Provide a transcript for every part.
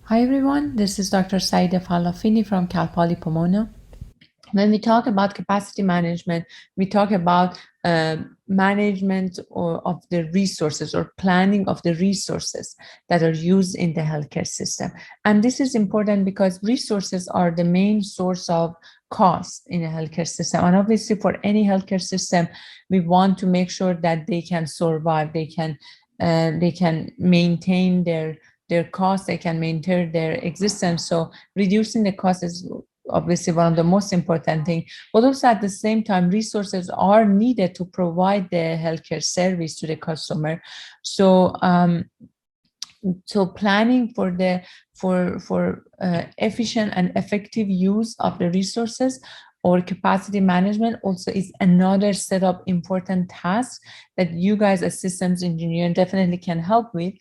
Hi everyone, this is Dr. Saida Falafini from Cal Poly Pomona. When we talk about capacity management, we talk about management of the resources or planning of the resources that are used in the healthcare system. And this is important because resources are the main source of cost in a healthcare system. And obviously, for any healthcare system, we want to make sure that they can survive, they can maintain their costs, they can maintain their existence. So reducing the cost is obviously one of the most important thing, but also at the same time resources are needed to provide the healthcare service to the customer. So planning for the for efficient and effective use of the resources or capacity management also is another set of important tasks that you guys as systems engineer definitely can help with.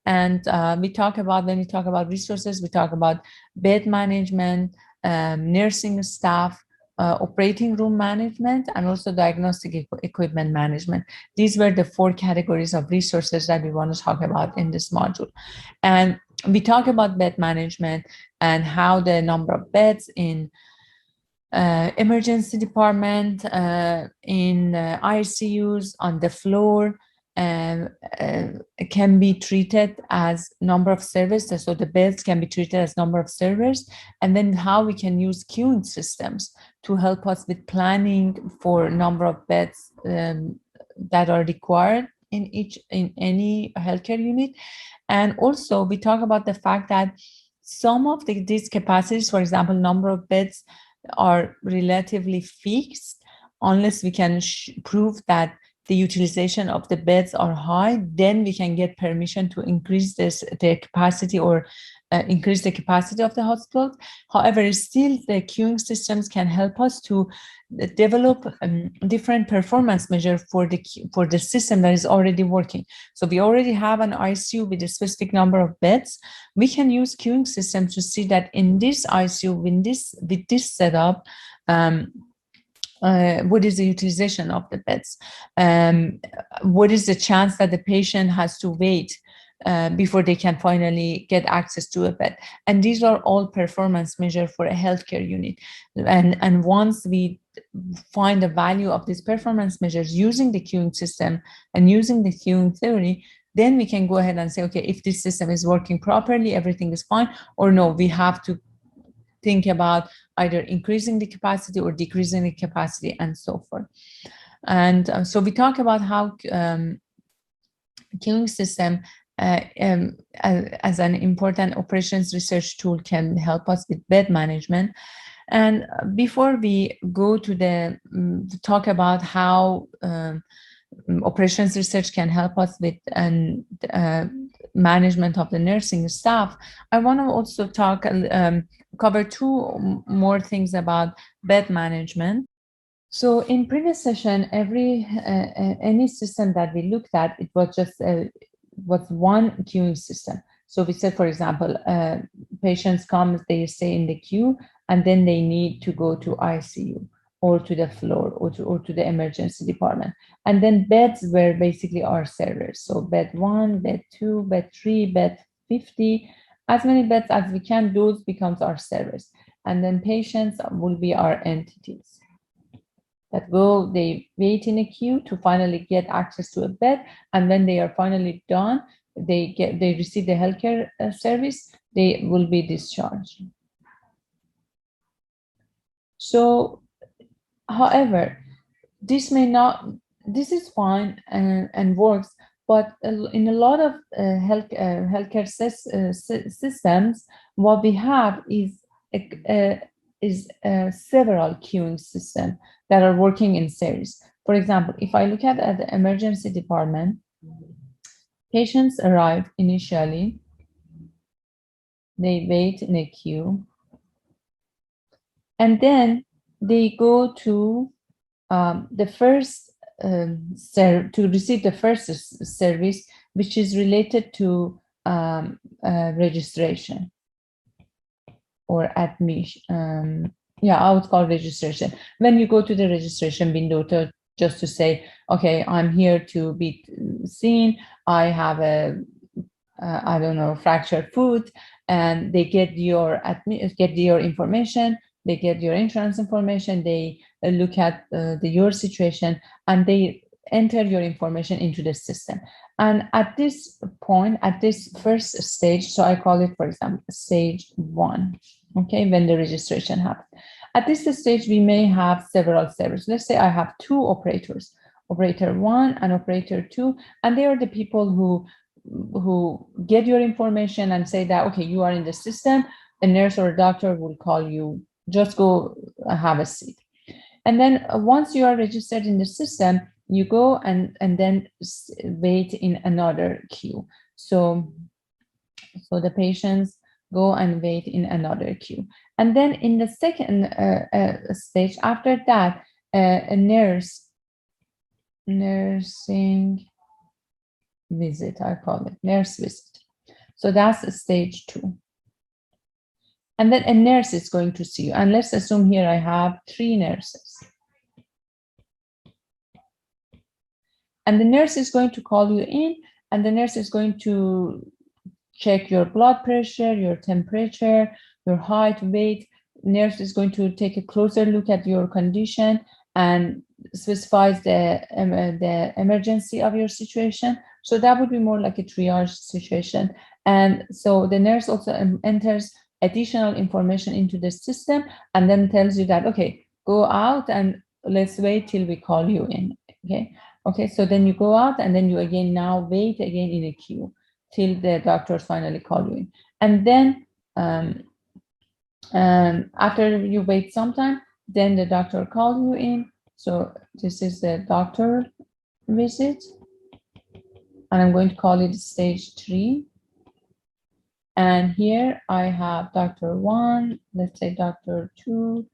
And when we talk about resources, we talk about bed management, nursing staff, operating room management, and also diagnostic equipment management. These were the four categories of resources that we want to talk about in this module. And we talk about bed management and how the number of beds in emergency department, in ICUs, on the floor, um, uh, can be treated as number of servers. So the beds can be treated as number of servers, and then how we can use queuing systems to help us with planning for number of beds that are required in any healthcare unit. And also we talk about the fact that some of these capacities, for example, number of beds are relatively fixed unless we can prove that the utilization of the beds are high, then we can get permission to increase the capacity or increase the capacity of the hospitals. However, still the queuing systems can help us to develop different performance measure for the system that is already working. So we already have an ICU with a specific number of beds. We can use queuing systems to see that in this ICU, with this setup, what is the utilization of the beds? What is the chance that the patient has to wait before they can finally get access to a bed? And these are all performance measures for a healthcare unit. And once we find the value of these performance measures using the queuing system and using the queuing theory, then we can go ahead and say, okay, if this system is working properly, everything is fine, or no, we have to think about either increasing the capacity or decreasing the capacity and so forth. And so we talk about how queuing system as an important operations research tool can help us with bed management. And before we go to talk about how operations research can help us with management of the nursing staff, I want to also cover two more things about bed management. So in previous session, any system that we looked at, it was just was one queuing system. So we said, for example, patients come, they stay in the queue, and then they need to go to ICU or to the floor or to the emergency department. And then beds were basically our servers. So bed 1, bed 2, bed 3, bed 50, as many beds as we can, those becomes our servers. And then patients will be our entities that they wait in a queue to finally get access to a bed. And when they are finally done, they receive the healthcare service, they will be discharged. So, however, this this is fine and works, but in a lot of healthcare systems, what we have is several queuing systems that are working in series. For example, if I look at the emergency department, patients arrive initially, they wait in a queue, and then they go to the first to receive the first service, which is related to registration or admission. I would call registration. When you go to the registration window just to say, okay, I'm here to be seen. I have a I don't know, fractured foot, and they get your information, they get your insurance information, they look at your situation, and they enter your information into the system. And at this point, at this first stage, so I call it, for example, stage 1, okay, when the registration happens. At this stage, we may have several servers. Let's say I have 2 operators, operator 1 and operator 2, and they are the people who get your information and say that, okay, you are in the system, a nurse or a doctor will call you, just go have a seat. And then once you are registered in the system, you go and then wait in another queue. So the patients go and wait in another queue. And then in the second stage, after that, a nursing visit, I call it nurse visit. So that's stage 2. And then a nurse is going to see you. And let's assume here I have 3 nurses. And the nurse is going to call you in, and the nurse is going to check your blood pressure, your temperature, your height, weight. Nurse is going to take a closer look at your condition and specifies the emergency of your situation. So that would be more like a triage situation. And so the nurse also enters additional information into the system and then tells you that, okay, go out and let's wait till we call you in. Okay, so then you go out and then you again now wait again in a queue till the doctors finally call you in. And then after you wait some time, then the doctor calls you in. So this is the doctor visit, and I'm going to call it stage 3. And here I have Dr. 1, let's say Dr. 2,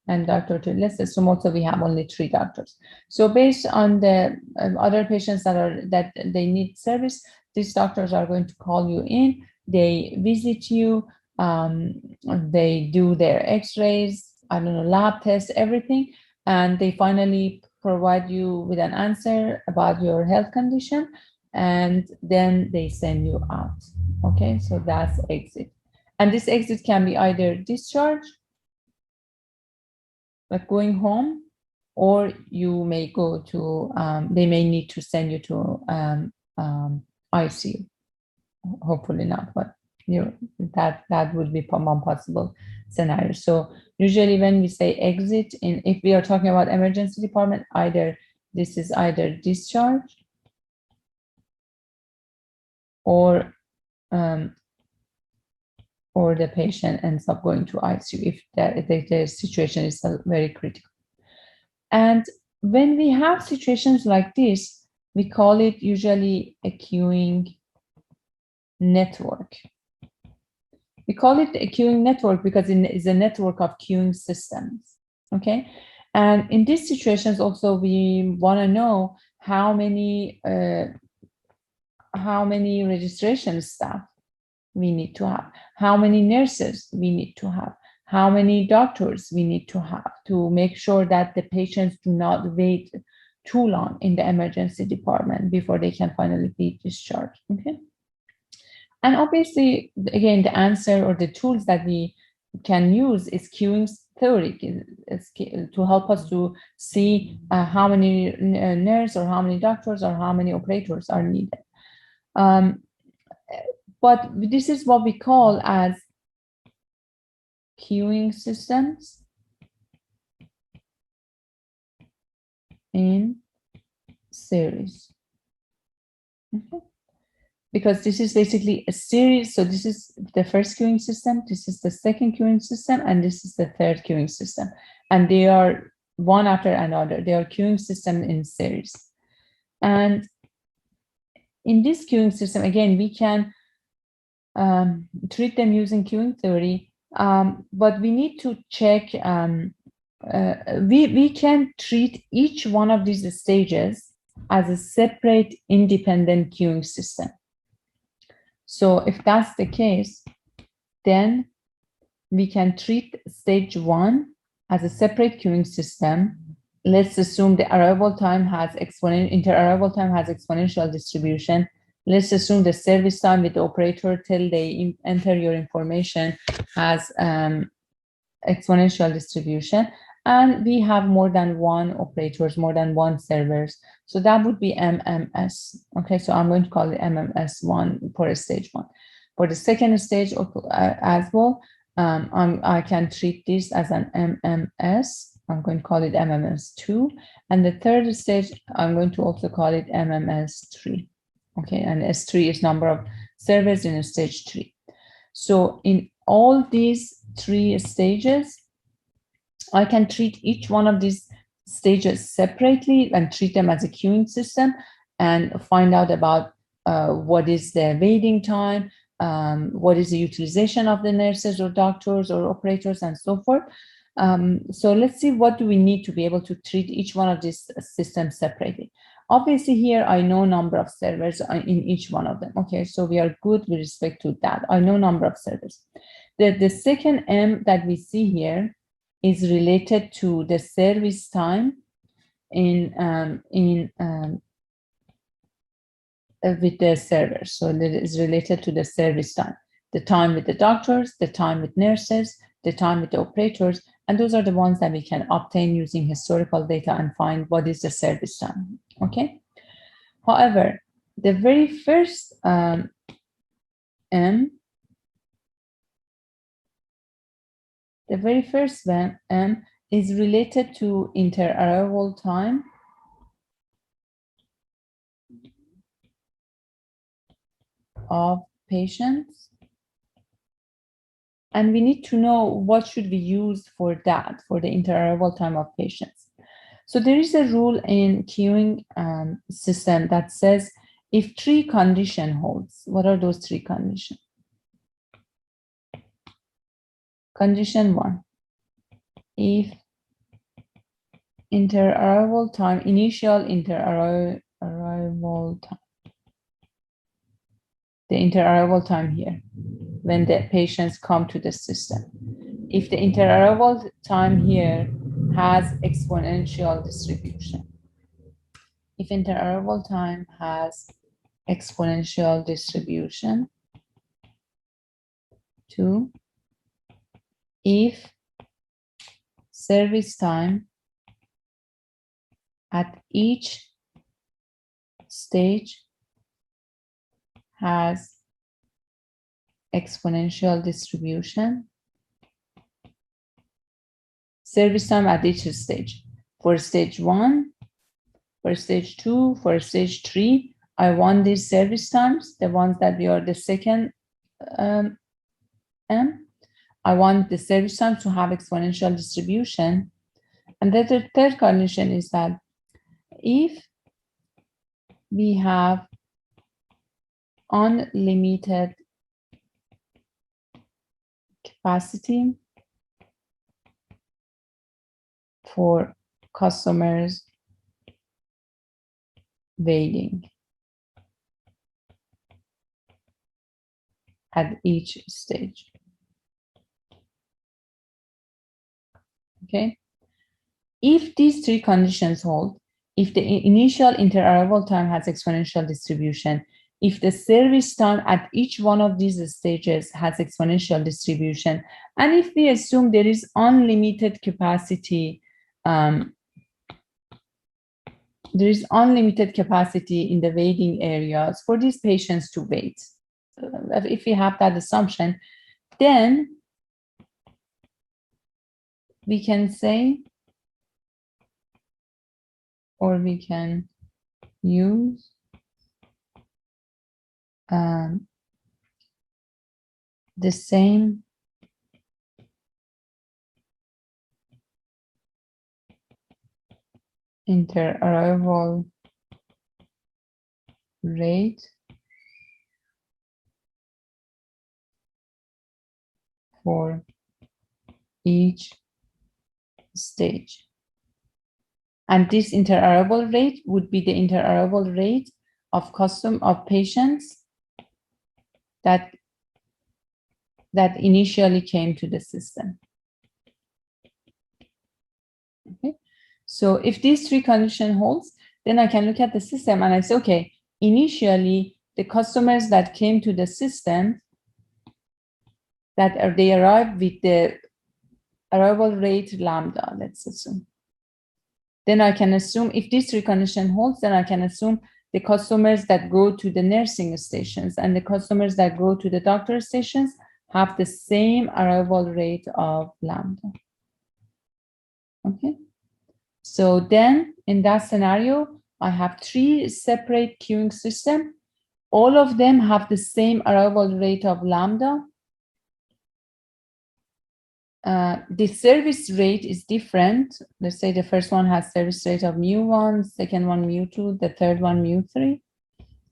and Dr. 2. Let's assume also we have only 3 doctors. So based on the other patients that they need service, these doctors are going to call you in. They visit you. They do their X-rays, I don't know, lab tests, everything, and they finally provide you with an answer about your health condition, and then they send you out. Okay, so that's exit. And this exit can be either discharge, like going home, or you may go to, they may need to send you to ICU. Hopefully not, but that would be one possible scenario. So usually when we say exit, if we are talking about emergency department, this is either discharge or the patient ends up going to ICU if the situation is very critical. And when we have situations like this, we call it usually a queuing network. We call it a queuing network because it is a network of queuing systems. Okay, and in these situations also we want to know how many registration staff we need to have, how many nurses we need to have, how many doctors we need to have to make sure that the patients do not wait too long in the emergency department before they can finally be discharged. Okay. And obviously, again, the answer or the tools that we can use is queuing theory to help us to see how many nurses or how many doctors or how many operators are needed. But this is what we call as queuing systems in series. Okay. Because this is basically a series. So this is the first queuing system, this is the second queuing system, and this is the third queuing system. And they are one after another. They are queuing system in series. And in this queuing system, again, we can treat them using queuing theory, but we need to check, we can treat each one of these stages as a separate independent queuing system. So if that's the case, then we can treat stage 1 as a separate queuing system. Let's assume the arrival time has inter-arrival time has exponential distribution. Let's assume the service time with the operator till they enter your information has exponential distribution, and we have more than one operators, more than one servers. So that would be MMS. Okay, so I'm going to call it MMS1 for stage 1. For the second stage as well, I can treat this as an MMS. I'm going to call it MMS2. And the third stage, I'm going to also call it MMS3. Okay, and S3 is number of servers in stage 3. So in all these 3 stages, I can treat each one of these stages separately and treat them as a queuing system and find out about what is the waiting time, what is the utilization of the nurses or doctors or operators and so forth. So let's see, what do we need to be able to treat each one of these systems separately. Obviously here I know number of servers in each one of them. Okay, so we are good with respect to that. I know number of servers. The second M that we see here is related to the service time with the server. So that is related to the service time, the time with the doctors, the time with nurses, the time with the operators, and those are the ones that we can obtain using historical data and find what is the service time. Okay. However, the very first M is related to inter-arrival time of patients. And we need to know what should we use for that, for the inter-arrival time of patients. So there is a rule in queuing system that says if 3 conditions holds, what are those 3 conditions? Condition 1, if inter-arrival time, initial inter-arrival time, the inter-arrival time here, when the patients come to the system. If the inter-arrival time here has exponential distribution, if inter-arrival time has exponential distribution, 2, if service time at each stage has exponential distribution, service time at each stage. For stage 1, for stage 2, for stage 3, I want these service times, the ones that we are the second M. I want the service time to have exponential distribution. And then the third condition is that if we have unlimited capacity for customers waiting at each stage. Okay. If these 3 conditions hold, if the initial inter-arrival time has exponential distribution, if the service time at each one of these stages has exponential distribution, and if we assume there is unlimited capacity, there is unlimited capacity in the waiting areas for these patients to wait. If we have that assumption, then we can say, or we can use the same inter-arrival rate for each stage. And this inter-arrival rate would be the inter-arrival rate of patients that initially came to the system. Okay. So if these 3 conditions holds, then I can look at the system and I say, okay, initially the customers that came to the system they arrived with the arrival rate lambda, let's assume. Then I can assume if this recondition holds, then I can assume the customers that go to the nursing stations and the customers that go to the doctor stations have the same arrival rate of lambda. Okay. So then in that scenario, I have 3 separate queuing systems. All of them have the same arrival rate of lambda. The service rate is different. Let's say the first one has service rate of mu1, second one mu2, the third one mu3.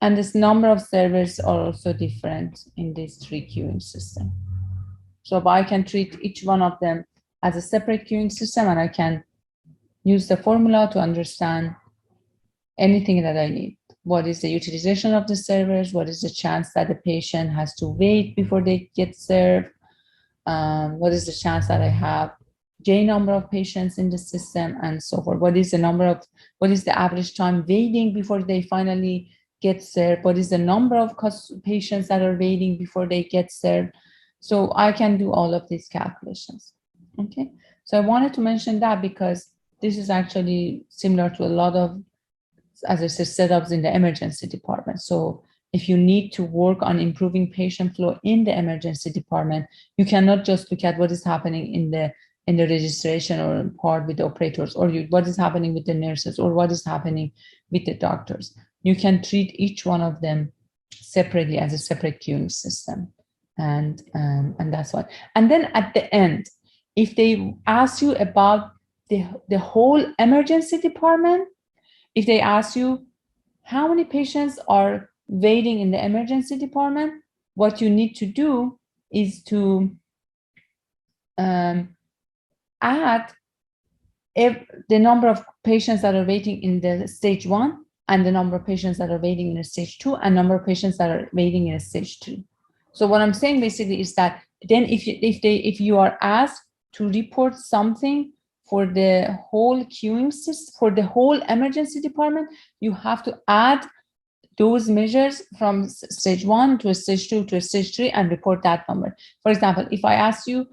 And this number of servers are also different in these 3 queuing systems. So I can treat each one of them as a separate queuing system, and I can use the formula to understand anything that I need. What is the utilization of the servers? What is the chance that the patient has to wait before they get served? What is the chance that I have J number of patients in the system and so forth? What is the average time waiting before they finally get served? What is the number of patients that are waiting before they get served? So I can do all of these calculations. Okay. So I wanted to mention that because this is actually similar to a lot of, as I said, setups in the emergency department. So if you need to work on improving patient flow in the emergency department, you cannot just look at what is happening in the registration or part with the operators, or what is happening with the nurses, or what is happening with the doctors. You can treat each one of them separately as a separate queuing system, and that's what. And then at the end, if they ask you about the whole emergency department, if they ask you how many patients are waiting in the emergency department, what you need to do is to add the number of patients that are waiting in the stage 1 and the number of patients that are waiting in the stage 2 and number of patients that are waiting in the stage 3. So what I'm saying basically is that then if you are asked to report something for the whole queuing system, for the whole emergency department, you have to add those measures from stage 1 to a stage 2 to a stage 3 and report that number. For example, if I ask you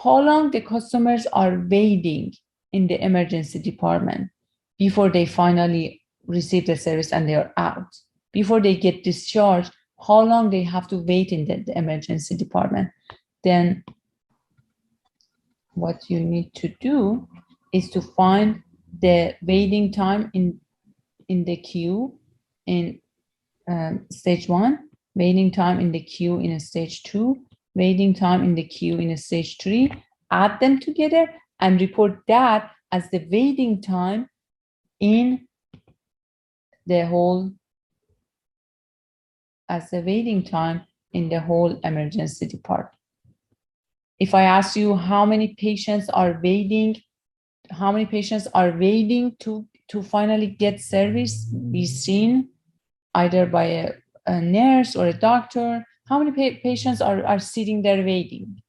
how long the customers are waiting in the emergency department before they finally receive the service and they are out, before they get discharged, how long they have to wait in the emergency department, then what you need to do is to find the waiting time in the queue in stage 1, waiting time in the queue in a stage 2, waiting time in the queue in a stage 3, add them together and report that as the waiting time in the whole, emergency department. If I ask you how many patients are waiting to finally get service, be seen either by a nurse or a doctor, how many patients are sitting there waiting?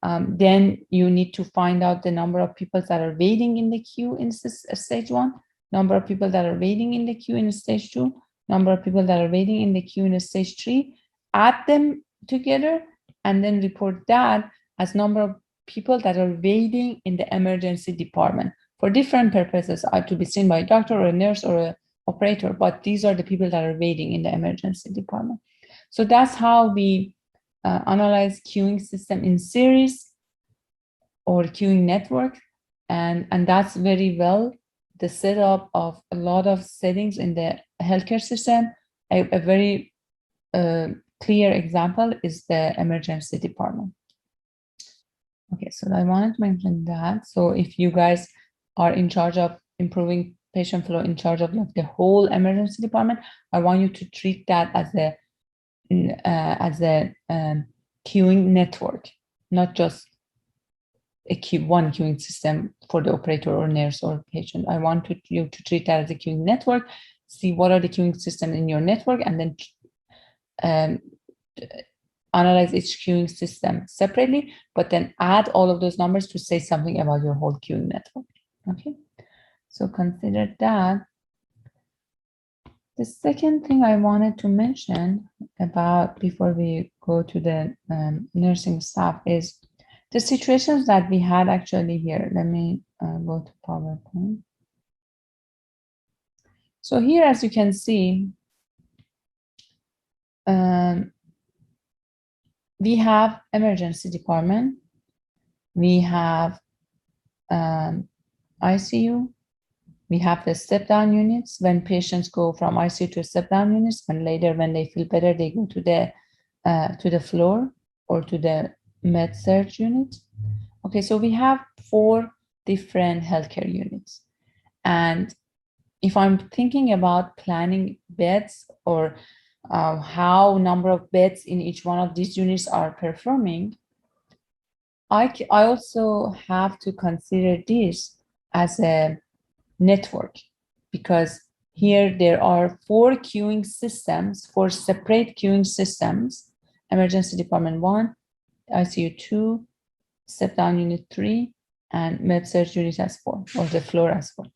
Then you need to find out the number of people that are waiting in the queue in stage 1, number of people that are waiting in the queue in stage 2, number of people that are waiting in the queue in stage 3, add them together, and then report that as number of people that are waiting in the emergency department for different purposes, to be seen by a doctor or a nurse or an operator, but these are the people that are waiting in the emergency department. So that's how we analyze queuing system in series or queuing network, and that's very well the setup of a lot of settings in the healthcare system. A very clear example is the emergency department. Okay, so I wanted to mention that. So if you guys are in charge of improving patient flow, in charge of like the whole emergency department, I want you to treat that as a queuing network, not just one queuing system for the operator or nurse or patient. I want you to treat that as a queuing network, see what are the queuing systems in your network, and then analyze each queuing system separately, but then add all of those numbers to say something about your whole queuing network. Okay, so consider that. The second thing I wanted to mention about before we go to the nursing staff is the situations that we had actually here. Let me go to PowerPoint. So here, as you can see, we have emergency department, we have ICU, we have the step-down units when patients go from ICU to step-down units, and later when they feel better, they go to the floor or to the med-surg unit. Okay, so we have 4 different healthcare units. And if I'm thinking about planning beds or how number of beds in each one of these units are performing, I also have to consider this as a network, because here there are 4 queuing systems, 4 separate queuing systems: emergency department 1, ICU 2, step down unit 3, and med-surg unit as 4, or the floor as 4.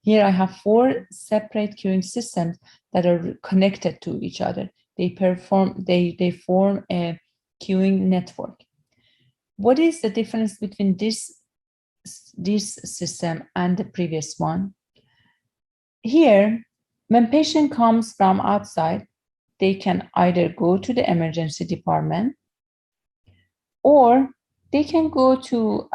Here I have 4 separate queuing systems that are connected to each other. They form a queuing network. What is the difference between this system and the previous one? Here, when patient comes from outside, they can either go to the emergency department or they can go to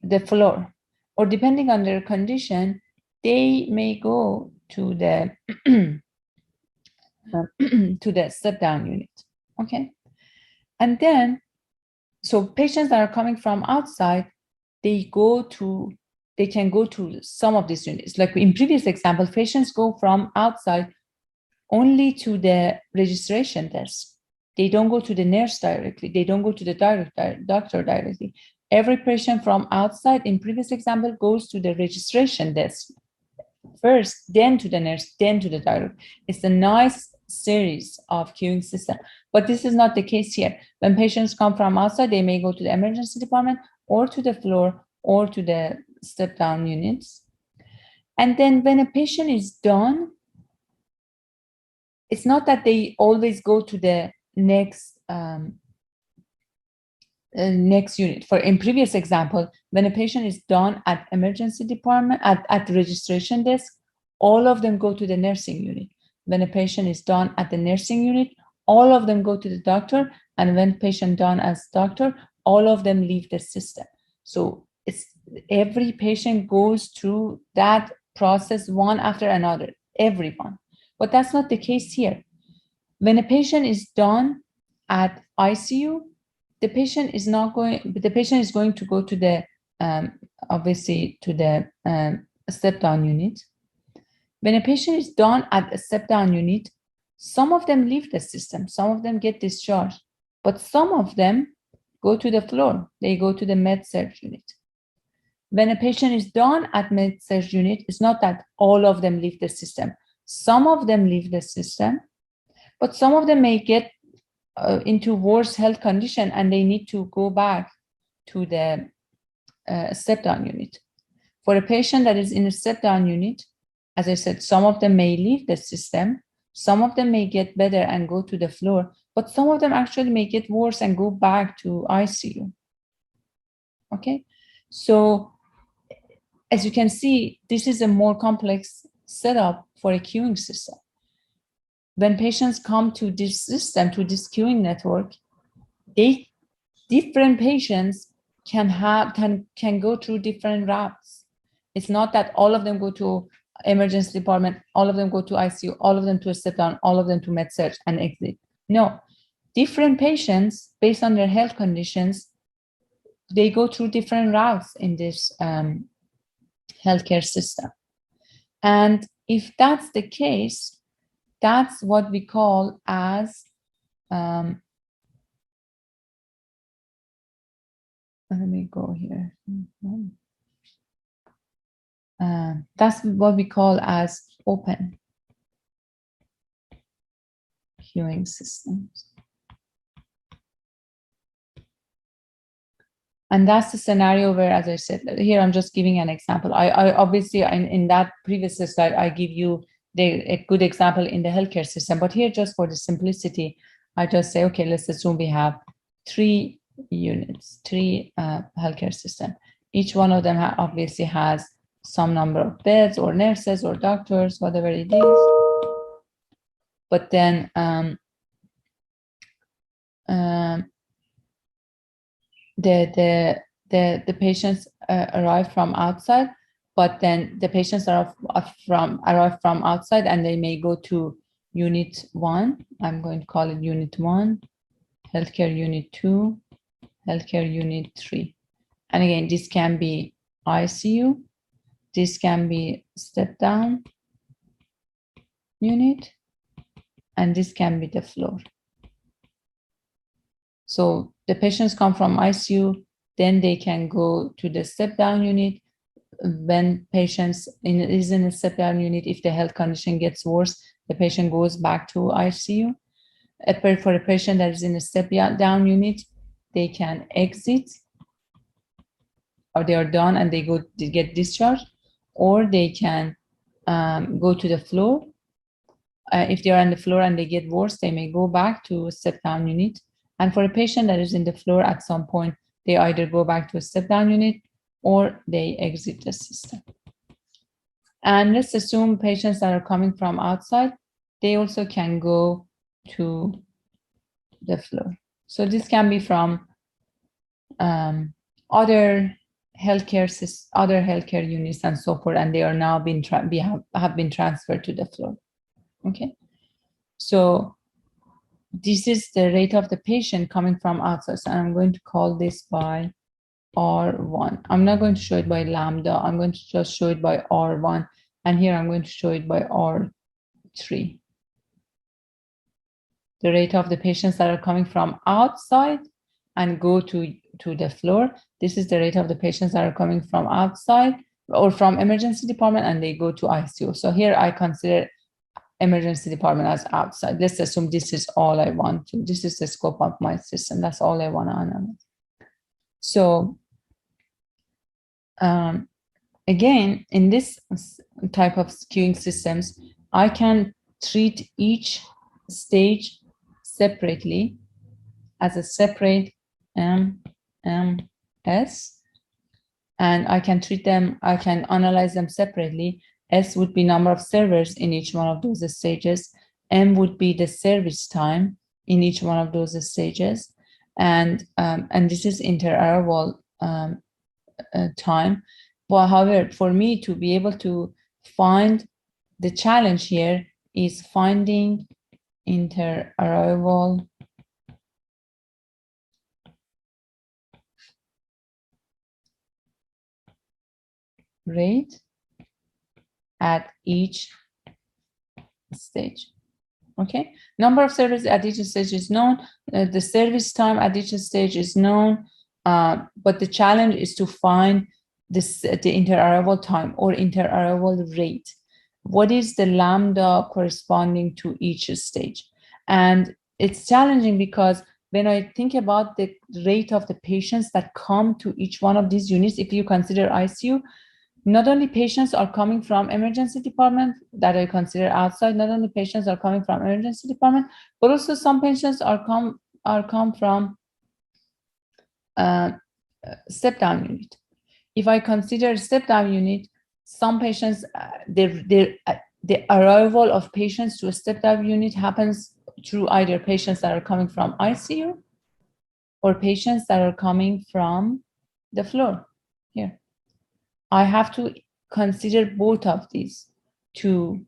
the floor, or depending on their condition, they may go to the to the step down unit. Okay, and then so patients that are coming from outside, they can go to some of these units. Like in previous example, patients go from outside only to the registration desk. They don't go to the nurse directly. They don't go to the doctor directly. Every patient from outside in previous example goes to the registration desk first, then to the nurse, then to the doctor. It's a nice series of queuing system, but this is not the case here. When patients come from outside, they may go to the emergency department or to the floor or to the step down units. And then when a patient is done, it's not that they always go to the next unit. For in previous example, when a patient is done at emergency department, at the registration desk, all of them go to the nursing unit. When a patient is done at the nursing unit, all of them go to the doctor. And when patient done as doctor, all of them leave the system. So it's every patient goes through that process one after another, everyone. But that's not the case here. When a patient is done at ICU, the patient is going to go to the obviously to the step down unit. When a patient is done at a step down unit, some of them leave the system, some of them get discharged, but some of them go to the floor. They go to the med-surg unit. When a patient is done at med-surg unit, it's not that all of them leave the system. Some of them leave the system, but some of them may get into worse health condition and they need to go back to the step-down unit. For a patient that is in a step-down unit, as I said, some of them may leave the system, some of them may get better and go to the floor, but some of them actually may get worse and go back to ICU. Okay, so as you can see, this is a more complex setup for a queuing system. When patients come to this system, to this queuing network, different patients can go through different routes. It's not that all of them go to emergency department, all of them go to ICU, all of them to a step down, all of them to med-surg and exit. No, different patients, based on their health conditions, they go through different routes in this healthcare system. And if that's the case, that's what we call as let me go here. That's what we call as open queuing systems. And that's the scenario where, as I said, here I'm just giving an example. I obviously in that previous slide, I give you a good example in the healthcare system. But here, just for the simplicity, I just say, okay, let's assume we have 3 units, 3 healthcare system. Each one of them obviously has some number of beds or nurses or doctors, whatever it is. But then the patients arrive from outside, but then the patients arrive from outside and they may go to unit 1. I'm going to call it unit 1, healthcare unit 2, healthcare unit 3. And again, this can be ICU, this can be step down unit, and this can be the floor. So the patients come from ICU, then they can go to the step down unit. When patients is in a step down unit, if the health condition gets worse, the patient goes back to ICU. For a patient that is in a step down unit, they can exit, or they are done and they get discharged, or they can go to the floor. If they are on the floor and they get worse, they may go back to a step down unit. And for a patient that is in the floor, at some point, they either go back to a step down unit or they exit the system. And let's assume patients that are coming from outside, they also can go to the floor. So this can be from other healthcare units and so forth, and they are now have been transferred to the floor. Okay, so this is the rate of the patient coming from outside. So I'm going to call this by R1. I'm not going to show it by lambda. I'm going to just show it by R1, and here I'm going to show it by R3. The rate of the patients that are coming from outside and go to the floor. This is the rate of the patients that are coming from outside or from emergency department and they go to ICU. So here I consider emergency department as outside. Let's assume this is all I want to. This is the scope of my system. That's all I want to analyze. So again, in this type of queuing systems, I can treat each stage separately as a separate S, and I can treat them, I can analyze them separately. S would be number of servers in each one of those stages. M would be the service time in each one of those stages. And this is inter-arrival time. Well, however, for me to be able to find, the challenge here is finding inter-arrival rate at each stage. Okay, number of servers at each stage is known. The service time at each stage is known, but the challenge is to find the inter-arrival time or inter-arrival rate. What is the lambda corresponding to each stage? And it's challenging because when I think about the rate of the patients that come to each one of these units, if you consider ICU, not only patients are coming from emergency department that I consider outside, not only patients are coming from emergency department, but also some patients are come from step down unit. If I consider step down unit, some patients, the arrival of patients to a step down unit happens through either patients that are coming from ICU or patients that are coming from the floor here. I have to consider both of these to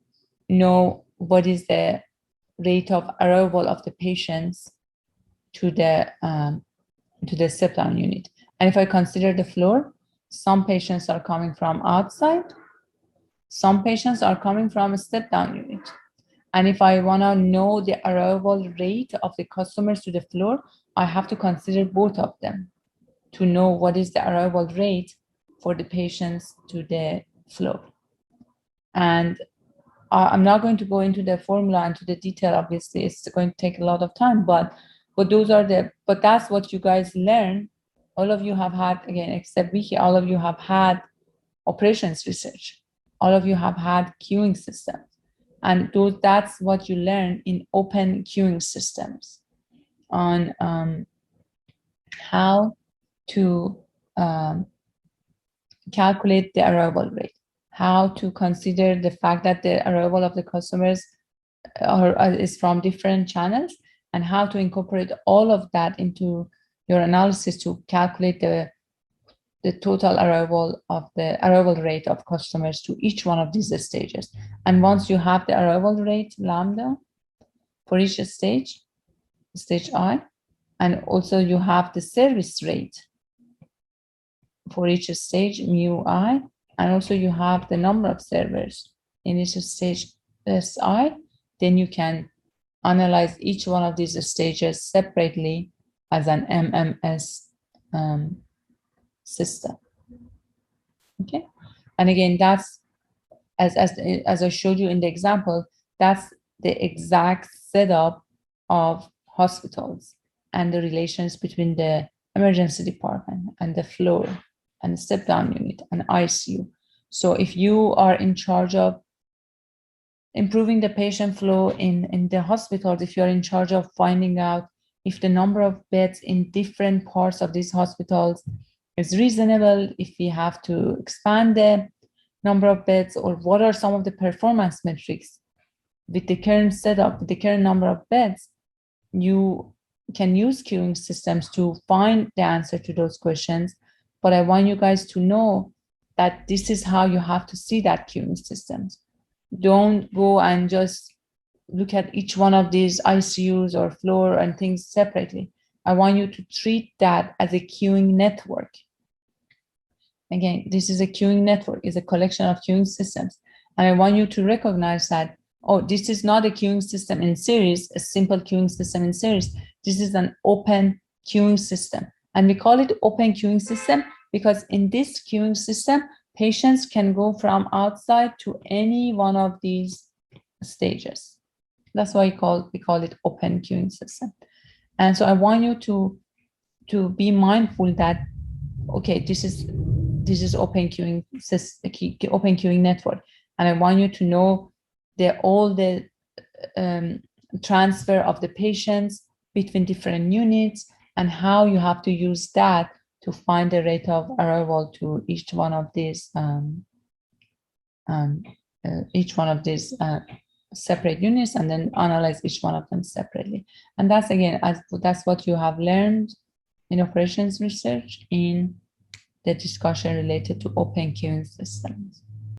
know what is the rate of arrival of the patients to the step down unit. And if I consider the floor, some patients are coming from outside, some patients are coming from a step down unit. And if I want to know the arrival rate of the customers to the floor, I have to consider both of them to know what is the arrival rate for the patients to the floor. And I'm not going to go into the formula and to the detail, obviously, it's going to take a lot of time, but that's what you guys learn. All of you have had, again, except Vicky, all of you have had operations research. All of you have had queuing systems. And that's what you learn in open queuing systems on how to calculate the arrival rate, how to consider the fact that the arrival of the customers is from different channels, and how to incorporate all of that into your analysis to calculate the total arrival rate of customers to each one of these stages. And once you have the arrival rate lambda for each stage I, and also you have the service rate for each stage mu I, and also you have the number of servers in each stage Si, then you can analyze each one of these stages separately as an MMS system. Okay, and again, that's as I showed you in the example, that's the exact setup of hospitals and the relations between the emergency department and the floor and the step down unit and ICU. So if you are in charge of improving the patient flow in the hospitals, if you're in charge of finding out if the number of beds in different parts of these hospitals is reasonable, if we have to expand the number of beds, or what are some of the performance metrics with the current setup, with the current number of beds, you can use queuing systems to find the answer to those questions. But I want you guys to know that this is how you have to see that queuing systems. Don't go and just look at each one of these ICUs or floor and things separately. I want you to treat that as a queuing network. Again, this is a queuing network, is a collection of queuing systems. And I want you to recognize that, oh, this is not a queuing system in series, a simple queuing system in series. This is an open queuing system. And we call it open queuing system because in this queuing system, patients can go from outside to any one of these stages. That's why we call it open queuing system. And so I want you to be mindful that, okay, this is open queuing network, and I want you to know all the transfer of the patients between different units and how you have to use that to find the rate of arrival to each one of these separate units, and then analyze each one of them separately. And that's again, that's what you have learned in operations research in the discussion related to open queuing systems.